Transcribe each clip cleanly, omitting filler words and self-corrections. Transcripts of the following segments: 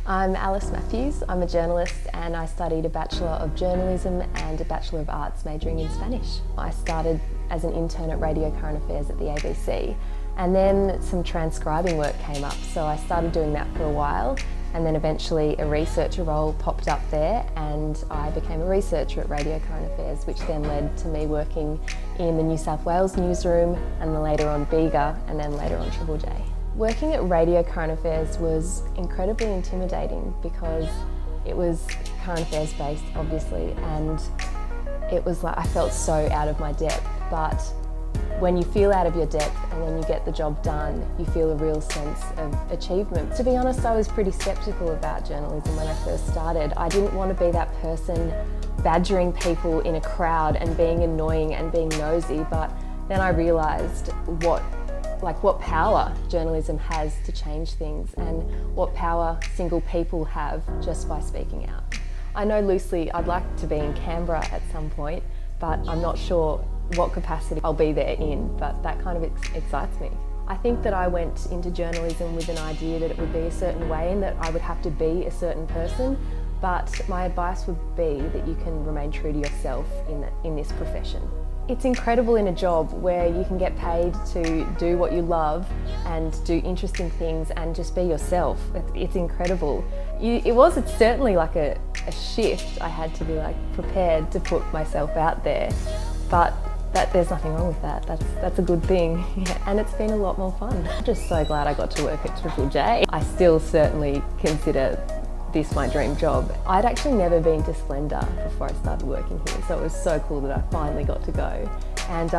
I'm Alice Matthews. I'm a journalist and I studied a Bachelor of Journalism and a Bachelor of Arts majoring in Spanish. I started as an intern at Radio Current Affairs at the ABC, and then some transcribing work came up, so I started doing that for a while, and then eventually a researcher role popped up there and I became a researcher at Radio Current Affairs, which then led to me working in the New South Wales newsroom and then later on Bega and then later on Triple J. Working at Radio Current Affairs was incredibly intimidating because it was current affairs based, obviously, and it was like I felt so out of my depth. But when you feel out of your depth and then you get the job done, you feel a real sense of achievement. To be honest, I was pretty sceptical about journalism when I first started. I didn't want to be that person badgering people in a crowd and being annoying and being nosy, but then I realised what power journalism has to change things and what power single people have just by speaking out. I know loosely I'd like to be in Canberra at some point, but I'm not sure what capacity I'll be there in, but that kind of excites me. I think that I went into journalism with an idea that it would be a certain way and that I would have to be a certain person, but my advice would be that you can remain true to yourself in this profession. It's incredible in a job where you can get paid to do what you love and do interesting things and just be yourself. It's incredible. It's certainly like a shift. I had to be prepared to put myself out there, but there's nothing wrong with that. That's a good thing. Yeah, and it's been a lot more fun. I'm just so glad I got to work at Triple J. I still certainly consider this my dream job. I'd actually never been to Splendour before I started working here, so it was so cool that I finally got to go. And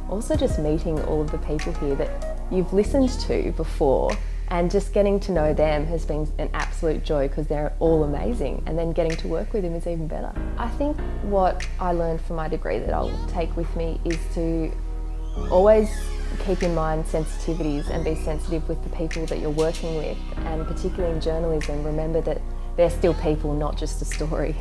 also just meeting all of the people here that you've listened to before and just getting to know them has been an absolute joy because they're all amazing, and then getting to work with them is even better. I think what I learned from my degree that I'll take with me is to always keep in mind sensitivities and be sensitive with the people that you're working with, and particularly in journalism, remember that they're still people, not just a story.